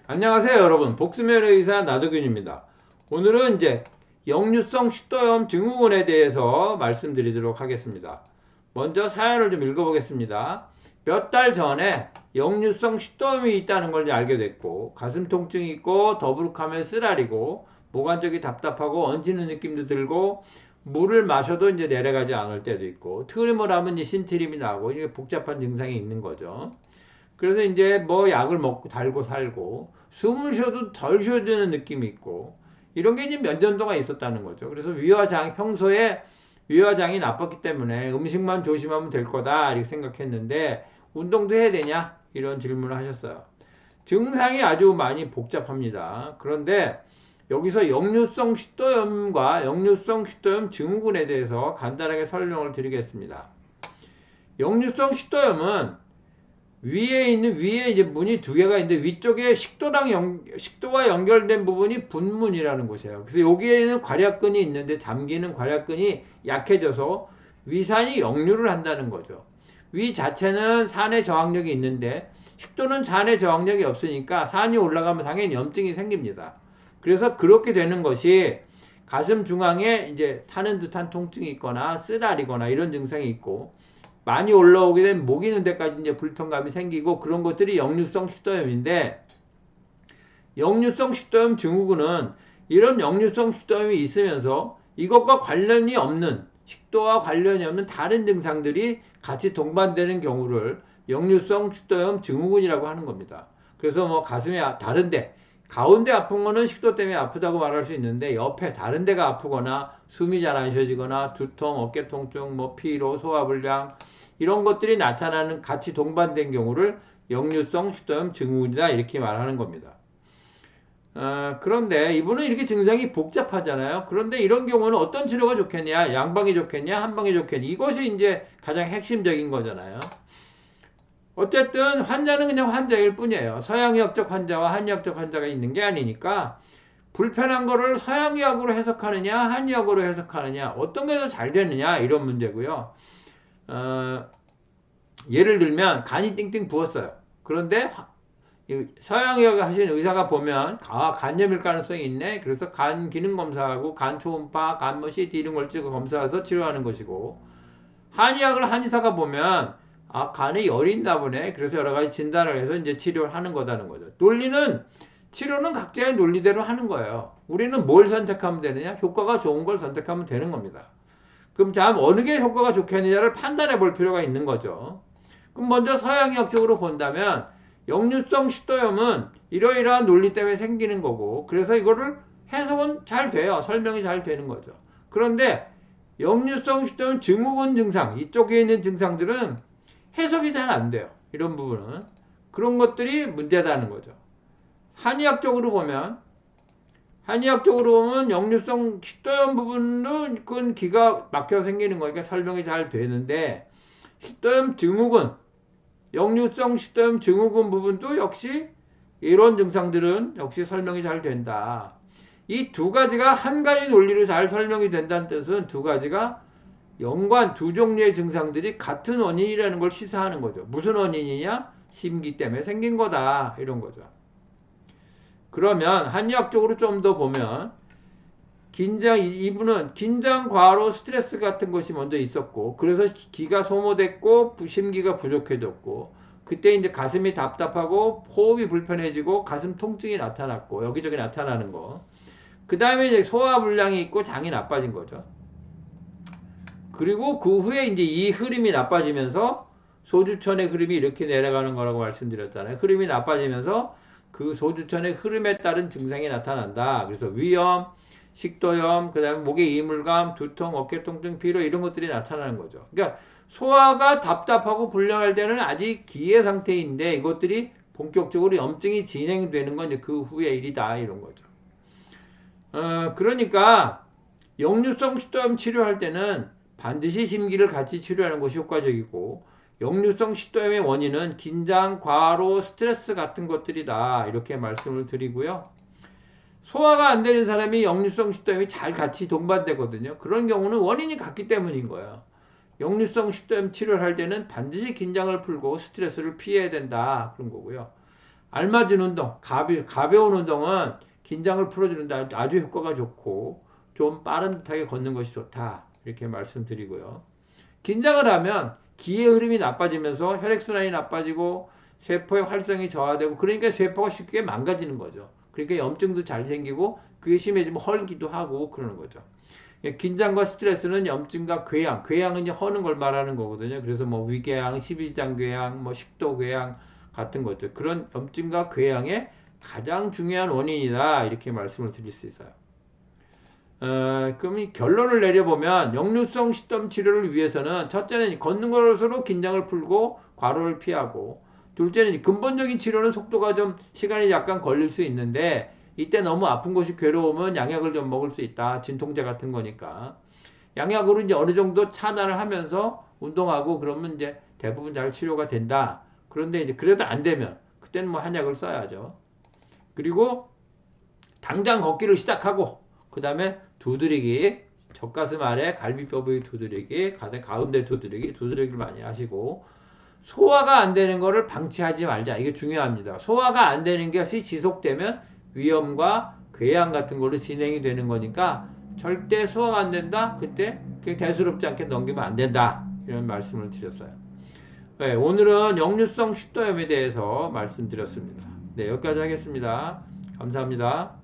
안녕하세요 여러분, 복수면 의사 나도균입니다. 오늘은 이제 역류성 식도염 증후군에 대해서 말씀드리도록 하겠습니다. 먼저 사연을 좀 읽어보겠습니다. 몇 달 전에 역류성 식도염이 있다는 걸 알게 됐고, 가슴 통증이 있고 더부룩하면 쓰라리고 모관 쪽이 답답하고 얹히는 느낌도 들고, 물을 마셔도 이제 내려가지 않을 때도 있고, 트림을 하면 이제 신트림이 나고, 이게 복잡한 증상이 있는 거죠. 그래서 이제 뭐 약을 먹고 달고 살고, 숨을 쉬어도 덜 쉬어지는 느낌이 있고, 이런 게 이제 몇 년도가 있었다는 거죠. 그래서 평소에 위화장이 나빴기 때문에 음식만 조심하면 될 거다 이렇게 생각했는데, 운동도 해야 되냐 이런 질문을 하셨어요. 증상이 아주 많이 복잡합니다. 그런데 여기서 역류성 식도염과 역류성 식도염 증후군에 대해서 간단하게 설명을 드리겠습니다. 역류성 식도염은 위에 이제 문이 두 개가 있는데, 위쪽에 식도와 연결된 부분이 분문이라는 곳이에요. 그래서 여기에는 괄약근이 있는데, 잠기는 괄약근이 약해져서 위산이 역류를 한다는 거죠. 위 자체는 산의 저항력이 있는데, 식도는 산의 저항력이 없으니까 산이 올라가면 당연히 염증이 생깁니다. 그래서 그렇게 되는 것이, 가슴 중앙에 이제 타는 듯한 통증이 있거나 쓰라리거나 이런 증상이 있고, 많이 올라오게 되면 목 있는 데까지 이제 불편감이 생기고, 그런 것들이 역류성 식도염인데, 역류성 식도염 증후군은 이런 역류성 식도염이 있으면서 이것과 관련이 없는, 식도와 관련이 없는 다른 증상들이 같이 동반되는 경우를 역류성 식도염 증후군이라고 하는 겁니다. 그래서 뭐 가슴이 다른데, 가운데 아픈 거는 식도 때문에 아프다고 말할 수 있는데, 옆에 다른 데가 아프거나 숨이 잘 안 쉬어지거나 두통, 어깨 통증, 뭐 피로, 소화불량 이런 것들이 나타나는, 같이 동반된 경우를 역류성 식도염 증후군이다 이렇게 말하는 겁니다. 그런데 이분은 이렇게 증상이 복잡하잖아요. 그런데 이런 경우는 어떤 치료가 좋겠냐, 양방이 좋겠냐, 한방이 좋겠냐, 이것이 이제 가장 핵심적인 거잖아요. 어쨌든 환자는 그냥 환자일 뿐이에요. 서양의학적 환자와 한의학적 환자가 있는 게 아니니까, 불편한 거를 서양의학으로 해석하느냐 한의학으로 해석하느냐, 어떤 게 더 잘 되느냐 이런 문제고요. 어, 예를 들면 간이 띵띵 부었어요. 그런데 서양의학 하신 의사가 보면 간염일 가능성이 있네. 그래서 간 기능 검사하고 간 초음파, 간뭐 CT 이런 걸 찍어 검사해서 치료하는 것이고, 한의학을 한의사가 보면 간에 열이 있나 보네. 그래서 여러 가지 진단을 해서 이제 치료를 하는 거다는 거죠. 치료는 각자의 논리대로 하는 거예요. 우리는 뭘 선택하면 되느냐? 효과가 좋은 걸 선택하면 되는 겁니다. 그럼 자, 어느 게 효과가 좋겠느냐를 판단해 볼 필요가 있는 거죠. 그럼 먼저 서양의학적으로 본다면, 역류성 식도염은 이러이러한 논리 때문에 생기는 거고, 그래서 이거를 해석은 잘 돼요. 설명이 잘 되는 거죠. 그런데 역류성 식도염 증후군 증상, 이쪽에 있는 증상들은 해석이 잘 안 돼요. 이런 부분은. 그런 것들이 문제다는 거죠. 한의학적으로 보면 역류성 식도염 부분은 그건 기가 막혀 생기는 거니까 설명이 잘 되는데, 식도염 증후군, 역류성 식도염 증후군 부분도 역시 이런 증상들은 역시 설명이 잘 된다. 이 두 가지가 한 가지 논리로 잘 설명이 된다는 뜻은, 두 가지가 두 종류의 증상들이 같은 원인이라는 걸 시사하는 거죠. 무슨 원인이냐? 심기 때문에 생긴 거다 이런 거죠. 그러면 한의학적으로 좀 더 보면, 이분은 긴장, 과로, 스트레스 같은 것이 먼저 있었고, 그래서 기가 소모됐고 심기가 부족해졌고, 그때 이제 가슴이 답답하고 호흡이 불편해지고 가슴 통증이 나타났고, 여기저기 나타나는 거. 그 다음에 이제 소화불량이 있고 장이 나빠진 거죠. 그리고 그 후에 이제 이 흐름이 나빠지면서 소주천의 흐름이 이렇게 내려가는 거라고 말씀드렸잖아요. 흐름이 나빠지면서 그 소주천의 흐름에 따른 증상이 나타난다. 그래서 위염, 식도염, 그 다음에 목의 이물감, 두통, 어깨 통증, 피로 이런 것들이 나타나는 거죠. 그러니까 소화가 답답하고 불량할 때는 아직 기의 상태인데, 이것들이 본격적으로 염증이 진행되는 건 이제 그 후의 일이다 이런 거죠. 그러니까 역류성 식도염 치료할 때는 반드시 심기를 같이 치료하는 것이 효과적이고, 역류성 식도염의 원인은 긴장, 과로, 스트레스 같은 것들이다 이렇게 말씀을 드리고요. 소화가 안 되는 사람이 역류성 식도염이 잘 같이 동반되거든요. 그런 경우는 원인이 같기 때문인 거예요. 역류성 식도염 치료를 할 때는 반드시 긴장을 풀고 스트레스를 피해야 된다 그런 거고요. 알맞은 운동, 가벼운 운동은 긴장을 풀어주는데 아주 효과가 좋고 좀 빠른 듯하게 걷는 것이 좋다. 이렇게 말씀드리고요. 긴장을 하면 기의 흐름이 나빠지면서 혈액순환이 나빠지고 세포의 활성이 저하되고 그러니까 세포가 쉽게 망가지는 거죠. 그러니까 염증도 잘 생기고 그게 심해지면 헐기도 하고 그러는 거죠. 긴장과 스트레스는 염증과 궤양은 이제 허는 걸 말하는 거거든요. 그래서 뭐 위궤양, 십이장궤양, 뭐 식도궤양 같은 것들 그런 염증과 궤양의 가장 중요한 원인이다 이렇게 말씀을 드릴 수 있어요. 그럼 이 결론을 내려보면 역류성 식도염 치료를 위해서는 첫째는 걷는 것으로 긴장을 풀고 과로를 피하고 둘째는 근본적인 치료는 속도가 좀 시간이 약간 걸릴 수 있는데 이때 너무 아픈 곳이 괴로우면 양약을 좀 먹을 수 있다. 진통제 같은 거니까. 양약으로 이제 어느 정도 차단을 하면서 운동하고 그러면 이제 대부분 잘 치료가 된다. 그런데 이제 그래도 안 되면 그때는 뭐 한약을 써야죠. 그리고 당장 걷기를 시작하고 그 다음에 두드리기, 젖가슴 아래 갈비뼈 부위 두드리기, 가운데 두드리기를 많이 하시고 소화가 안 되는 거를 방치하지 말자. 이게 중요합니다. 소화가 안 되는 것이 지속되면 위염과 궤양 같은 걸로 진행이 되는 거니까 절대 소화가 안 된다? 그때 그냥 대수롭지 않게 넘기면 안 된다. 이런 말씀을 드렸어요. 네, 오늘은 역류성 식도염에 대해서 말씀드렸습니다. 네, 여기까지 하겠습니다. 감사합니다.